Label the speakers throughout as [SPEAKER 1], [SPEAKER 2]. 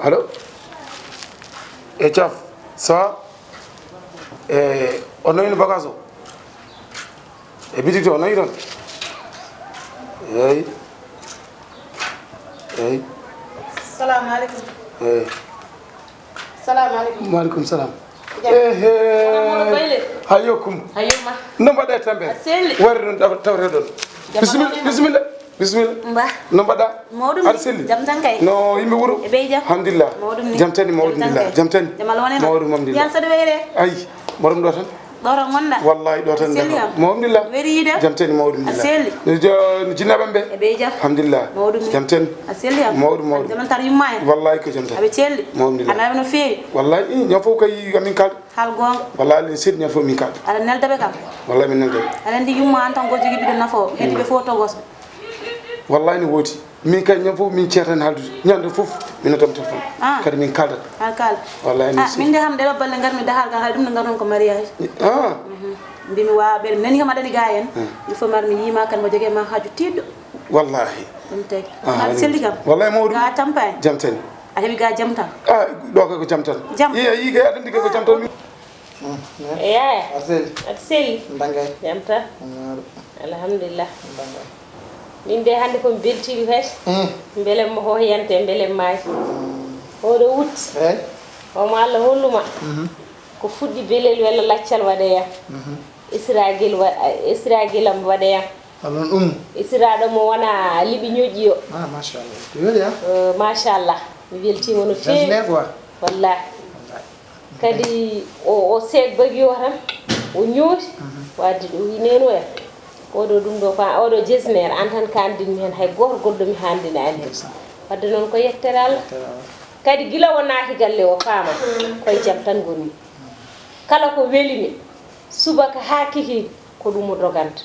[SPEAKER 1] allo e Thiaf ça va on noyino bagage o e bititi o noyi toon eyi eyi
[SPEAKER 2] salamu aleykum
[SPEAKER 1] eyi
[SPEAKER 2] salamu aleykum
[SPEAKER 1] maaleykum salam hayokkum
[SPEAKER 2] hayoma
[SPEAKER 1] no mbaɗɗa tampere wari ɗon tawre ɗon bisimilla
[SPEAKER 2] mba
[SPEAKER 1] no mbaɗɗa
[SPEAKER 2] mawɗum
[SPEAKER 1] aɗa selli
[SPEAKER 2] jam tan kay
[SPEAKER 1] no yimɓe wuuro
[SPEAKER 2] e ɓey jam
[SPEAKER 1] alhamdulillah jam tani mawɗumdillah jam tani mawɗum alhamdulillah
[SPEAKER 2] yan saɗa weyre
[SPEAKER 1] ayi mbaɗum ɗo tan
[SPEAKER 2] ɗoto gonɗa
[SPEAKER 1] wallahi ɗo tan mawɗumdillah
[SPEAKER 2] weri yide
[SPEAKER 1] jam tani mawɗumdillah
[SPEAKER 2] a selli
[SPEAKER 1] no jinnaɓe ɓe
[SPEAKER 2] e ɓey jam
[SPEAKER 1] alhamdulillah jam tani
[SPEAKER 2] a selli am
[SPEAKER 1] mawɗum
[SPEAKER 2] jaman tar yumma en
[SPEAKER 1] wallahi ko jam tani
[SPEAKER 2] aɓe celli
[SPEAKER 1] mawɗumdillah
[SPEAKER 2] anaɓe no feewi
[SPEAKER 1] wallahi ñon fof kay amin kalɗo
[SPEAKER 2] haal gonga
[SPEAKER 1] wallahi alin seeɗi ñon fof min kalɗo
[SPEAKER 2] aɗa neldaɓe kam
[SPEAKER 1] wallahi min neldaɓe
[SPEAKER 2] aɗa andi yumma an tan ko jogui ɓiɗo nafoo heddi ɓe fof togosɓe
[SPEAKER 1] wallahi ne woodi min kay ñon fof min ceertan haaldude ñande fof min noddam téléphone kadi min kaldat
[SPEAKER 2] hal kala
[SPEAKER 1] wallahi
[SPEAKER 2] min de ham ɗeɗo balle garmi dahal gal hay ɗum ne garnon ko mariage mbimi wawa ɓeɗe nani kam aɗani ga en il faut mar mi yima kan mo jogue ma haaju tiɗɗo
[SPEAKER 1] wallahi
[SPEAKER 2] ɗum tagi aɗa selli kam
[SPEAKER 1] wallahi mawɗum
[SPEAKER 2] ga tampa en
[SPEAKER 1] jam tani
[SPEAKER 2] a heeɓi ga jam tan
[SPEAKER 1] ɗo kay ko jam tan
[SPEAKER 2] jam
[SPEAKER 1] yi kay aɗa andi kay ko jam tan
[SPEAKER 2] eyaya
[SPEAKER 3] aɗa selli
[SPEAKER 1] dangay
[SPEAKER 3] jam tan alhamdulillah min de hannde komi beltiɗi kadi beele mo hoyante beele maaji oɗo wutti omo Allah holluma ko fuɗɗi belel walla laccal waɗayam israguelam waɗayam
[SPEAKER 4] alon ɗum
[SPEAKER 3] israɗo mo wona liɓi ñoƴƴi o
[SPEAKER 4] machallah ko weli ha
[SPEAKER 3] machallah mi weltima no feewi wallahi kadi o seeg bagui o tan o ñooti wadde ɗo wineno en oɗo ɗum ɗo oɗo jesnere an tan ka andinmi hen hay goto goɗɗo mi handina en hen wadde noon ko yettere Allah kadi gila o naati galle o faama koye jam tan gonmi kala ko welimi subaka ha kikiɗe ko ɗum o doganta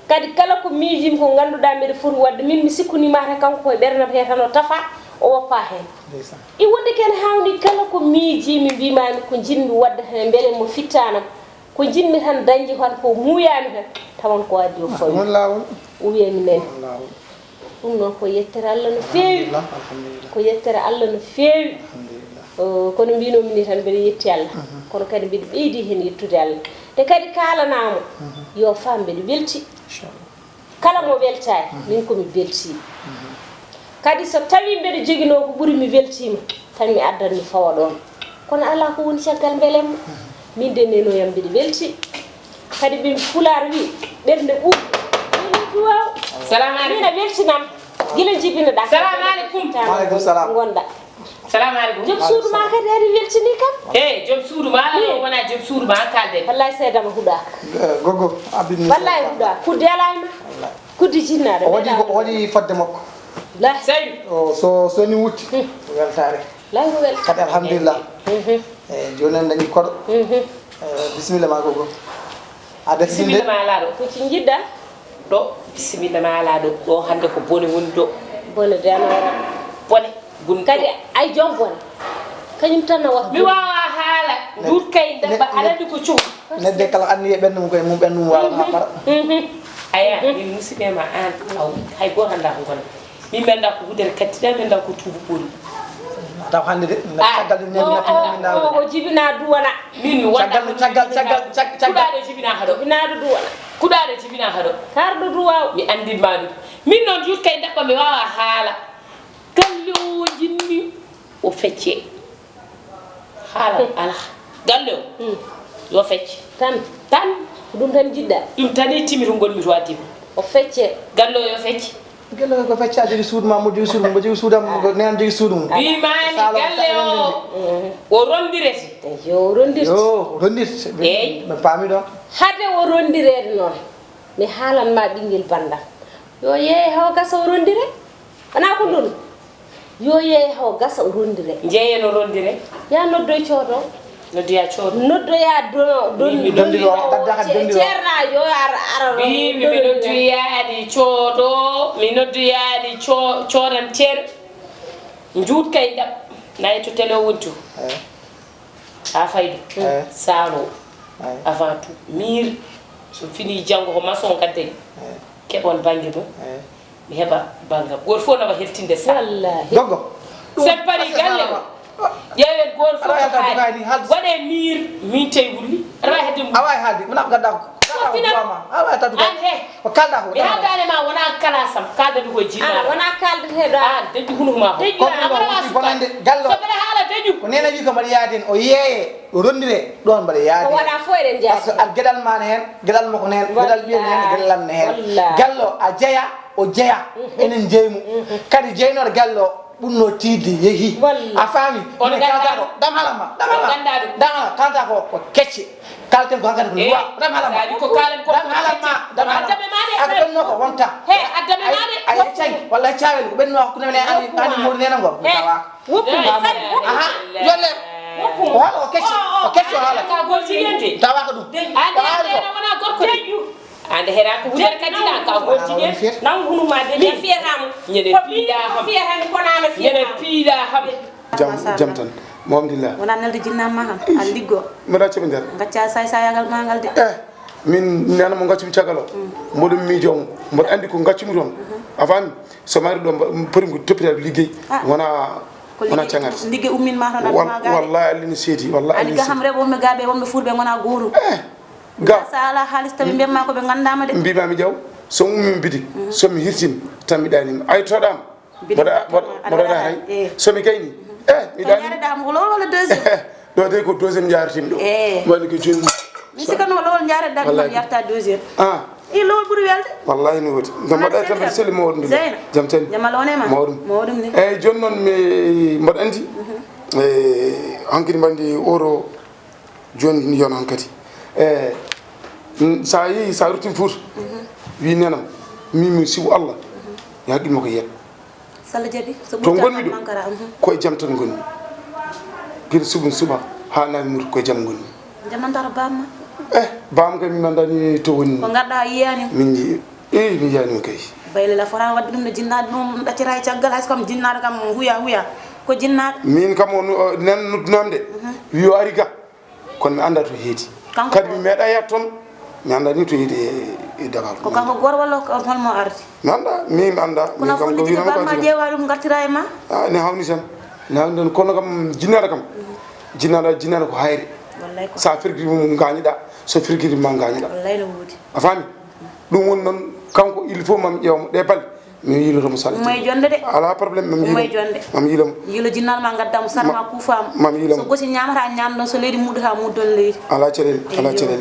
[SPEAKER 3] kadi kala ko miijimi ko ganduɗa mbiɗa foti wadde min mi sikkunimata kanko koye ɓernam he tan o tafa o woppa hen i wonde ken hawni kala ko miijimi mbimami ko jinmi wadde hen beele mo fittanam ko jinmi tan dañji tan ko muuyami tan tawan ko addi o fawi o wiyami nene ɗum noon ko yettere Allah no feewi ko yettere Allah no feewi kono mbinomi ni tan mbiɗa yetti Allah kono kadi mbiɗa ɓeydi hen yettude Allah te kadi kalanamo yo fam mbiɗa welti kala mo weltaki min komi beltima kadi so tawi mbiɗa joguino ko ɓuuri mi weltima tan mi addan mi fawa ɗon kono ala ko woni caggal beelemmo min de nenoyam mbiɗa welti kadi ɓe Pulaar wi ɓernde ɓuuɓi waw
[SPEAKER 5] salamu aleykum
[SPEAKER 3] mina weltinam gila jibinoɗa
[SPEAKER 5] salamu aleykum
[SPEAKER 4] waaleykum salam
[SPEAKER 3] gonɗa
[SPEAKER 5] salamu aleykum
[SPEAKER 3] joom suudu ma kadi ari weltini kam
[SPEAKER 5] hey joom suudu ma ala wona joom suudu ma kalde
[SPEAKER 3] wallahi seedama huɗaka
[SPEAKER 4] gogo abdini
[SPEAKER 3] wallahi huɗaka kudde ala ma kudde jinnaɗo
[SPEAKER 4] waɗi fodde makko
[SPEAKER 3] la
[SPEAKER 5] seydou
[SPEAKER 4] so ni wutti weltare
[SPEAKER 3] lay ko wel
[SPEAKER 4] kadi alhamdulillah joni en dañi koɗo bisimilla ma gogo aɗa
[SPEAKER 5] bisimilla ma ala ɗo
[SPEAKER 3] ko ci jidda
[SPEAKER 5] ɗo bisimilla ma ala ɗo ɗo hande ko bone woni ɗo
[SPEAKER 3] bone denora
[SPEAKER 5] bone gun
[SPEAKER 3] kadi ay jom bone kañum tan no wat
[SPEAKER 5] mi wawa haala dur kay dabba alandi ko cuhu
[SPEAKER 4] nedde kala anni e ɓendu mum koye mum ɓendu mum wala ha para
[SPEAKER 5] aya min musidɓe ma an law hay goto anda ko gonɗa min menda ko wudere kattiɗa menda ko tuubu ɓooli
[SPEAKER 4] taw hande de caggal ɗum nemi
[SPEAKER 3] o jibina duwana
[SPEAKER 5] min mi
[SPEAKER 4] caggal
[SPEAKER 5] kuɗaɗo jibina haɗo
[SPEAKER 3] binaɗo duwana
[SPEAKER 5] kuɗaɗo jibina haɗo
[SPEAKER 3] karɗo duwaw
[SPEAKER 5] mi andinma ɗum min noon jut kay dabba mi wawa haala galle o jinmi o fecce haala ala galle o yo fecce
[SPEAKER 3] tan ɗum tan jiɗɗa
[SPEAKER 5] ɗum tani timi to gonmi to addimi
[SPEAKER 3] o fecce
[SPEAKER 5] galle o yo fecce
[SPEAKER 4] gelle ko fecce a jogi suudu ma mo jogi suudu mo jogi suudam nena jogi suudu mum
[SPEAKER 5] wimani galle o rondirete
[SPEAKER 3] yo rondirte
[SPEAKER 4] yo rondirte
[SPEAKER 5] eyyi
[SPEAKER 4] mi paami ɗon
[SPEAKER 3] hade o rondirede noon mi haalanma ɓinguel bandam yo yeeye haw gasa o rondire wona ko ndun yo yeeye haw gasa o rondire
[SPEAKER 5] jeeyeno rondire
[SPEAKER 3] ya noddoy coodo
[SPEAKER 5] noddoya coodo
[SPEAKER 3] noddoya ceerna yo ara
[SPEAKER 5] mi noddoyaɗi coodo mi noddoyaɗi coodantere juut kay ɗam nayi to télé wonto ha faydu saalo avant tout mir so fini janggo ko maçon kadde keɓon banggue ɗum mi heɓa bangam goto fof nawa heltinde sa
[SPEAKER 4] gogo
[SPEAKER 5] sen pari galle yewen gor fu wade mir min tay wulli ra hedde
[SPEAKER 4] away haldi mona ko gadda away tatu ko kalda ko
[SPEAKER 5] mi hadane ma wona kala sam kalda du ko jinna
[SPEAKER 3] wona kalda he do
[SPEAKER 5] deju hunu ma
[SPEAKER 4] ko bonande gallo
[SPEAKER 5] so bada hala deju
[SPEAKER 4] ko nena wi ko mari yaden o yeye o rondire don bare yaade
[SPEAKER 3] ko wada fo eden jass
[SPEAKER 4] al gedal man hen gedal mako hen gedal biyen hen gedal lamne hen gallo a jeya o jeya enen jeymu kadi jeynor gallo bunno tidi yehi a fami on kanta ko dam halama dam kanta ko kecci kalten ko hankati ko luwa dam halama
[SPEAKER 5] ko kalen ko
[SPEAKER 4] dam halama ak benno ko wonta
[SPEAKER 5] he adame made
[SPEAKER 4] ay cey walla ciawel ko benno ko ne ani mo nena ngo tawa
[SPEAKER 3] woppu
[SPEAKER 4] aha jolle wala o kecci wala
[SPEAKER 5] ka gol jigente
[SPEAKER 4] tawa ko dum
[SPEAKER 5] ande wona gorko ande hera ko wuder kadina ka gol jigen nan hunu ma de mi fietam nyede piida ham fietam ko nana fietam nyede piida ham
[SPEAKER 1] jam tan alhamdulillah
[SPEAKER 2] wona nelde jinna ma ham al liggo
[SPEAKER 1] meda ci nder
[SPEAKER 2] ngacca say sayagal mangal de
[SPEAKER 1] min nana mo ngacci ciagalo modum mi jom mod andi ko ngacci mu don avant so mari do porim ko toppita liggey wona ciangal
[SPEAKER 2] liggey ummin ma tan ma
[SPEAKER 1] wallahi alini sedi wallahi
[SPEAKER 2] ali ga ham rebo me gabe wonbe fulbe ngona goru
[SPEAKER 1] ga
[SPEAKER 2] sala halis tammi bemma ko be gandama de
[SPEAKER 1] mbi mami jaw so ummi bidik so mi hirtim tammi dani ay todam moda hay so mi kayni mi dani
[SPEAKER 2] yare dam ko wala deuxième
[SPEAKER 1] do de ko deuxième jartim do wala ko jun
[SPEAKER 2] mi sikano lol yare dam yarta deuxième i lol buri welde
[SPEAKER 1] wallahi no wodi dama da tan sel mo wodi jam tan
[SPEAKER 2] jamalone ma modum ni
[SPEAKER 1] jonnon mi mod andi hankidi bandi oro joni ni yon hankati sa yi sa rutin fur wi nenam mi sibu Allah ya gi mako yet
[SPEAKER 2] sala jabi so
[SPEAKER 1] to gonmi do koy jam tan gonni gir subun suba ha na mur koy jam gonni
[SPEAKER 2] jamantara bamma
[SPEAKER 1] bam ga mi mandani to woni
[SPEAKER 2] ko gadda yiyani
[SPEAKER 1] min ji mi yani kay
[SPEAKER 2] bayle la fora wadde dum ne jinnaade dum dacira ciagal hay comme jinnaade kam huya ko jinnaade
[SPEAKER 1] min kam on nan nudnamde wiyo ari ga kon mi anda to heedi kadi mi meeda yatton mi anda ni to heedi e Dakar
[SPEAKER 2] ko kanko gor walla ko holmo ardi
[SPEAKER 1] mi anda mi anda mi kam ko wiino ko
[SPEAKER 2] ma jeewa dum gartira e ma
[SPEAKER 1] ne hawni tan ne hawni kono kam jinnaade ko hayre
[SPEAKER 2] wallahi ko
[SPEAKER 1] sa firgiri mum gañida so firgiri ma gañida
[SPEAKER 2] wallahi no wodi
[SPEAKER 1] a fami dum won non kanko il faut mam ƴewmo de bal mi yilo to musal
[SPEAKER 2] moy jonde de
[SPEAKER 1] ala problème
[SPEAKER 2] moy jonde
[SPEAKER 1] mam yilo
[SPEAKER 2] jinnal ma gaddam sarma kufam
[SPEAKER 1] mam yilo
[SPEAKER 2] so gosi ñamata ñamdo so leedi mudata muddon leedi
[SPEAKER 1] ala celel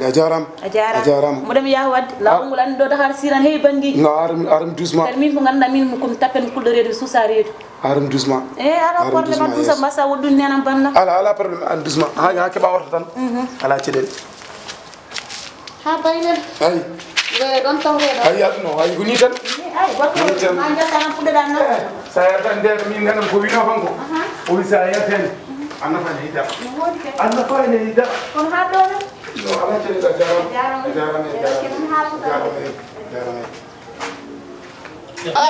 [SPEAKER 1] a jaram
[SPEAKER 2] mo dem ya wadde la ngul andi do Dakar siran heewi bangi
[SPEAKER 1] no aram doucement
[SPEAKER 2] kadi min ko ganda min ko tapen kuldo reedo susa reedo
[SPEAKER 1] aram doucement
[SPEAKER 2] ala problème ma dusa massa woddun nenam banna
[SPEAKER 1] ala problème an doucement ha ke ba warta tan ala celel
[SPEAKER 2] ha baynel
[SPEAKER 1] ay
[SPEAKER 2] don tawredo
[SPEAKER 1] ay adno ay guni tan
[SPEAKER 2] ay wato ma jata am pudde dan na
[SPEAKER 1] sa ya tan de min nanam ko wino fanko o wi sa ya tan anna fa hida anna fa ne hida
[SPEAKER 2] kon ha do
[SPEAKER 1] no ala celel a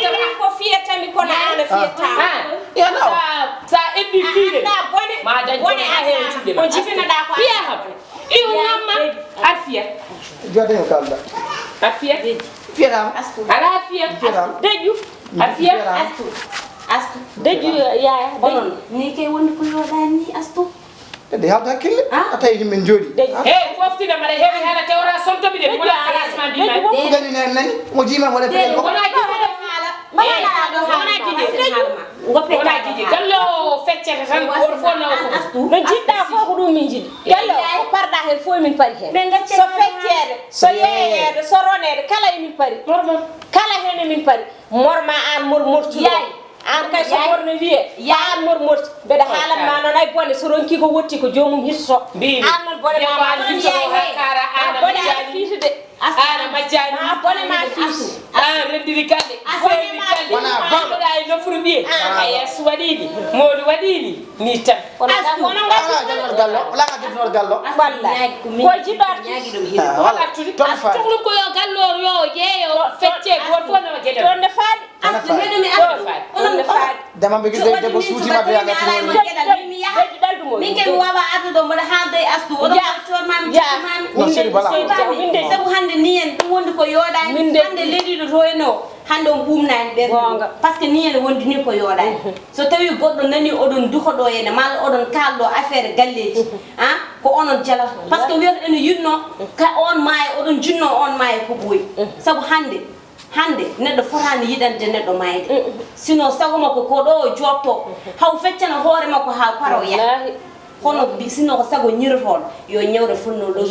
[SPEAKER 1] jaram
[SPEAKER 3] ko fiyatami kono ana fiyatama
[SPEAKER 4] ya no
[SPEAKER 5] sa ebbi fiide
[SPEAKER 3] ma dañ
[SPEAKER 5] woni a heetude
[SPEAKER 3] ko jifina da ko
[SPEAKER 5] piya ha iyo mamma afiya
[SPEAKER 4] jode yo kalda
[SPEAKER 5] afiya
[SPEAKER 4] firam
[SPEAKER 5] ala afiya deju afiya
[SPEAKER 3] astu
[SPEAKER 2] deju yaaya deju ni kay woni ko yodani astu
[SPEAKER 4] de habda kille atay min jodi
[SPEAKER 5] foftina mara heewi hala tewra sonto bi de wala classement bi ma
[SPEAKER 4] ko gani nen mo jima wala tele ko
[SPEAKER 5] wala kiji gallo feccete tan or fo naw ko
[SPEAKER 3] no jidda fo ko dum min jiddi gallo ko parda hen fo min pari hen so feccede so yeede so ronede kala min pari kala hen min pari morma an mortu an kay so morno wiye ya an morti beda halan ma non ay bonne so ronki ko wotti ko jomum hirso an non bonne ma
[SPEAKER 5] hirso hakara ana majani
[SPEAKER 3] de
[SPEAKER 5] ana majani
[SPEAKER 3] bonne ma fisu
[SPEAKER 5] rendiri kalde foyni kalde
[SPEAKER 4] wana
[SPEAKER 5] bamdo ay no furbi ay suwadini modu wadini ni tan
[SPEAKER 4] wala gallo
[SPEAKER 3] wallahi ko jidor
[SPEAKER 4] wala
[SPEAKER 5] tudi tuglu ko yo gallo yo jeeyo fecce go to no gede
[SPEAKER 3] don de faadi astu hedo mi astu on de faadi
[SPEAKER 4] dama be gis de bo suuti ma be ya gati
[SPEAKER 3] mi ya daldu mo
[SPEAKER 2] min ke wawa ardudo mboɗa haalde astu oɗo coormami mami sabu hande ni en ɗum wondi ko yooɗani hande leydiɗo to eno hande on ɓumnani ɓerɗe par ce que ni ene wondi ni ko yooɗani so tawi goɗɗo nani oɗon duhoɗo ene malla oɗon kalɗo affaire galleji ko onon jalata par ce que wiyata ene yinno ka on maayo oɗon jinno on maayo ko ɓooyi sabu hande neɗɗo fotani yiɗande neɗɗo mayde sinon sago makko ko ɗo o jotto haw feccana hoore makko ha paro yaha hono sinon ko sago ñirotoɗo yo ñewre fonno ɗo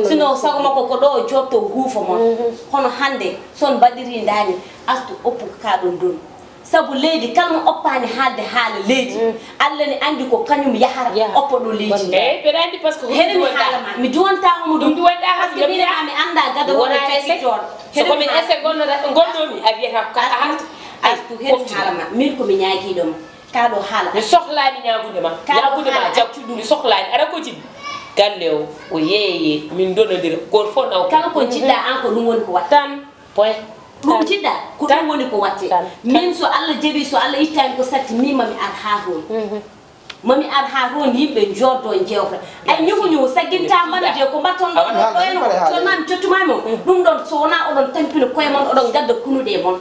[SPEAKER 2] sinon sago makko ko ɗo o jotto huufo mon hono hande son baɗiri dani astu oppu kaɗon doni sabu leydi kalmo oppani haalde haala leydi Allah ne andi ko kañum yahara oppo ɗo leydi
[SPEAKER 5] mbeɗa andi par ce que
[SPEAKER 2] heɗemi haalama mi jonta homo ɗum wonɗa haske mi anda gada wona fekitoɗo
[SPEAKER 5] sokomi ese gonnomi a wiyata ko a halta
[SPEAKER 2] astu heɗemi haalama min komi ñaaguiɗoma kaɗo haala
[SPEAKER 5] mi sohlani ñagude ma jabtu ɗum mi sohlani aɗa ko jiɗɗi galle o yeeye min donodira goto fof naw
[SPEAKER 2] kala ko jiɗɗa an ko ɗum woni ko watta
[SPEAKER 5] tan point
[SPEAKER 2] ɗum jiɗɗa ko ɗum woni ko watte min so Allah jaɓi so Allah ittani ko satti min mami ar ha toon mami ar ha toon yimɓe joddo jewta ay ñuhuñuhu sagginta mbaɗade ko mbatton ɗon ɗoyno so mami cottumami o ɗum ɗon so wona oɗon tampina koye mon oɗon gadda kunuɗe e mon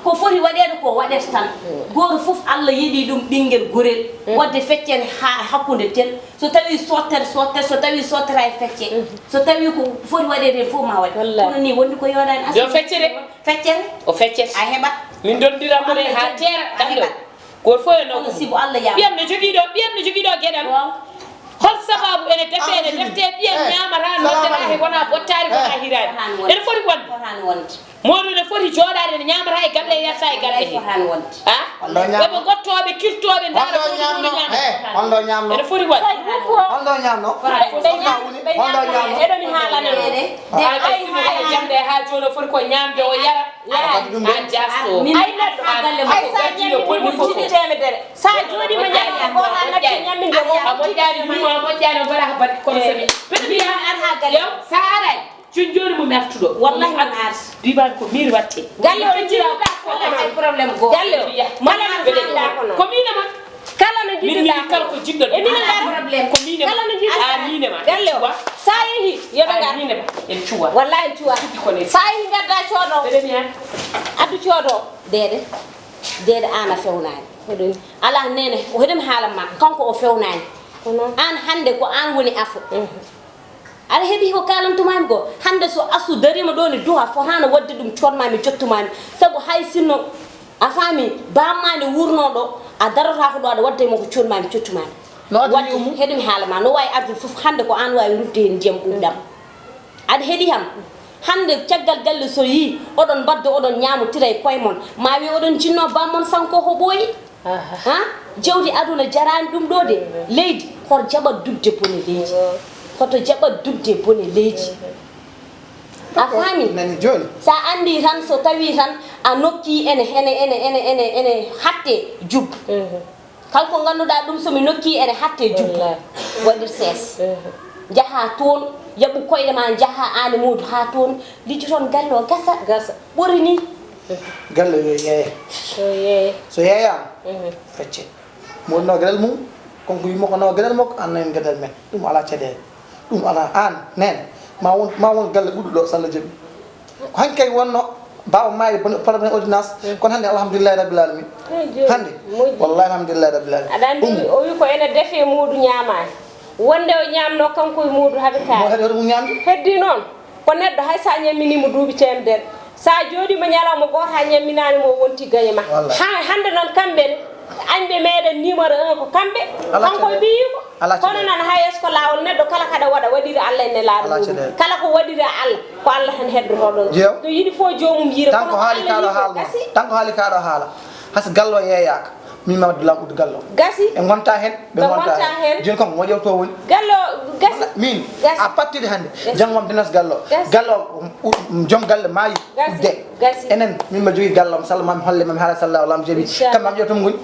[SPEAKER 2] ko foti waɗede ko waɗete tan goto foof Allah yiɗi ɗum ɓinguel gorel wadde feccere ha hakkude tel so tawi sottere so tawi sottera e fecce so tawi ko foti waɗede fof ma waɗe kono ni wondi ko yoɗani
[SPEAKER 5] yo feccere
[SPEAKER 2] o feccere
[SPEAKER 5] a heɓat min dondiramone ha teera ɗanɗo goto fof e no
[SPEAKER 2] kono sibo Allah yaa
[SPEAKER 5] ɓiyam ne joguiɗo gueɗal hol sababu ene defe ene defte ɓiyam ñamata noddera he wona bottari wona hirani ene foti wonde moɗo ne foti joɗade ne ñamata e galle yarta e galle he ɓeɓe gottoɓe kirtoɓe dara
[SPEAKER 4] on ɗo ñamno
[SPEAKER 5] ene foti wonde
[SPEAKER 4] on ɗo ñamno
[SPEAKER 5] eɗomi haalanede jamde ha joni o foti ko ñamde o yara a jasto
[SPEAKER 3] ay neɗɗo ha galle makko gajiɗo bonni fof temedere sa joɗima ñamde ko ha natti ñaminde mo
[SPEAKER 5] a moƴƴani mimo a moƴƴani o mbaɗa ko baɗi kono sabi
[SPEAKER 2] ɓeɗo ar ha galle
[SPEAKER 5] sa aray joni mo mertuɗo
[SPEAKER 2] wallahi an ar
[SPEAKER 5] diwan ko miiri watte
[SPEAKER 2] galle o jiɗɗa ay probléme go
[SPEAKER 3] galle o mala no jiɗɗa kono
[SPEAKER 5] ko minema
[SPEAKER 3] kala no jiɗɗa
[SPEAKER 5] kala ko jiɗɗo
[SPEAKER 3] e minen gar
[SPEAKER 2] probléme
[SPEAKER 5] ko minema
[SPEAKER 3] kala no jiɗɗa
[SPEAKER 5] minema
[SPEAKER 3] galle o sa yeehi yoɓe gar
[SPEAKER 5] minema en cuwa
[SPEAKER 3] wallahi en cuwa sa yeehi gadda cooɗo
[SPEAKER 5] ɓeɗen yan
[SPEAKER 3] addu cooɗo
[SPEAKER 2] dede an a fewnani ala nene o heɗemi haalanma kanko o fewnani an hande ko an woni afo aɗa heeɓi ko kalantumami go hande so asu darima ɗo ne duha fotano wadde ɗum cotmami jottumami saabu hay sinno a faami bammade wurnoɗo a darotako ɗo aɗa wadde mo ko cotmami jottumami wadde heɗemi haalama no wawi ardude foof hande ko an wawi rufde hen ndiyam ɓuɗɗam aɗa heeɗi ham hande caggal galle so yi oɗon badde oɗon ñamotira e koye mon ma wi oɗon jinno bammon sanko ko ɓooyi jewdi aduna jarani ɗum ɗo de leydi hoto jaɓat dubde bone leydi hoto jaɓat dubde bone leydi a faami
[SPEAKER 4] nani joni
[SPEAKER 2] sa andi tan so tawi tan a nokki ene hatte jubbu kalko ganduɗa ɗum somi nokki ene hatte jubbu waɗir sees jaha toon yaɓu koyɗe ma jaha ane mudu ha toon lijo toon galle o gasa ɓori ni
[SPEAKER 4] galle yo yeeye so yeeyama fecce moɗno gueɗal mum konko wimo ko nawa gueɗal makko an nani gueɗal men ɗum ala caɗele ɗum ala an nen ma won galle ɓuɗɗo ɗo so Allah jaaɓi ko hankkay wonno bawa mayi probléme ordonnance kono hande alhamdulillahi rabbil alamin hande wallahi alhamdulillahi rabbil alamin
[SPEAKER 3] aɗa andi o wi ko ene deefe muɗu ñamani wonde o ñamno kanko e muɗu haaɓe kaari
[SPEAKER 4] mo ñamde
[SPEAKER 3] heddi noon ko neɗɗo hay sa ñamminimo duuɓi temedere sa jooɗima ñalawma goto ha ñamminani mo wonti gañe ma hande noon kamɓene añɓe meɗen numéro 1 ko kamɓe kanko e ɓiyiko kono noon hay est ce que lawol neɗɗo kala kaɗa waɗa waɗiri Allah ene laaɗa muɗum kala ko waɗiri Allah ko Allah tan heddotoɗon to yiɗi fo jomum yiira
[SPEAKER 4] tan ko haali kaɗo haala tan ko haali kaɗo haala hasa gallo yeeyaka min mamadou lamɓude gallo
[SPEAKER 3] gasi
[SPEAKER 4] e gonta hen ɓe gonta hen joni kam mo ƴewto woni
[SPEAKER 3] gallo gasi
[SPEAKER 4] min a pattide hande jangmam dinas gallo joom galle maayi udde enen min ma jogui gallam salla mami holle mami haala sallahu alam jaɓi kam mami ƴewtom goni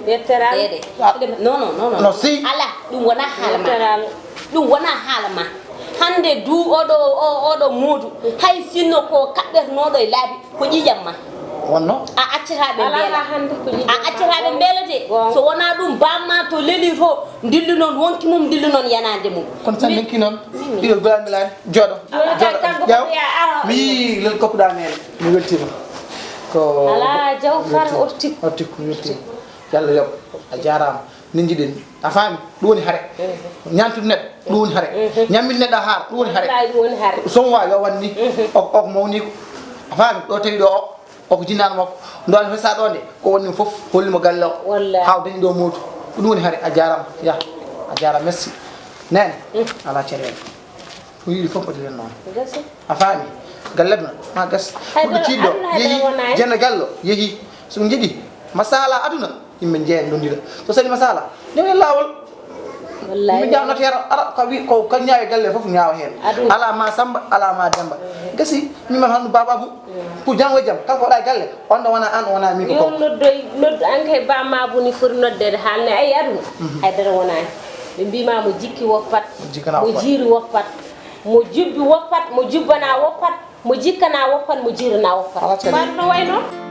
[SPEAKER 2] non si ala ɗum wona haalama ɗum wona haalama hande du oɗo muudu hay sinno ko kaɓɓernoɗo e laabi ko ƴiƴam ma
[SPEAKER 4] wonno
[SPEAKER 2] a accataɓe beela a accataɓe beelete so wona ɗum bamma to leli to dillu noon wonki mum dillu noon yanade mum
[SPEAKER 4] kono tan nenki noon ɗiɗo bilamilani jooɗo mi lel koppuɗa nene mi weltima ko
[SPEAKER 3] ala jaw far ortik
[SPEAKER 4] mi weltima yalla yoɓ a jarama min jiɗen a faami ɗum woni haare ñamtude neɗɗo ɗum woni haare ñamminde neɗɗo haara ɗum woni haare somo wawi yo wanni oko mawni ko a faami ɗo tawi ɗo oko jinnaɗo makko ndone fesa ɗo nde ko wonni foof hollimo galle o haw dañi ɗo muudo ko ɗum woni haare a jarama ya a jarama merci nene ala caɗele ko yiɗi foof poti ren noon a faami galle aduna ma gas ɓurɗo tiɗɗo yeehi jenne galle o yeehi soɓe jiiɗi masala aduna yimɓe jeeyen dondira so saɗi masala ndewen lawol yimɓe jaw notere ara ko wi ko kan ñaawi galle fof ñaawa hen ala ma samba ala ma demba gasi mimam handu bababou pour jango jam kanko waɗa galle on ɗo wona an wona mi ko
[SPEAKER 3] yo noddu an kay bamabou ni foti noddede haalne ayi aduna haydara wonani ɓe mbima mo jikki woppat mo jiiri woppat mo jubbi woppat mo jubbana woppat mo jikkana woppat mo jiirana woppat mbaɗo no way noon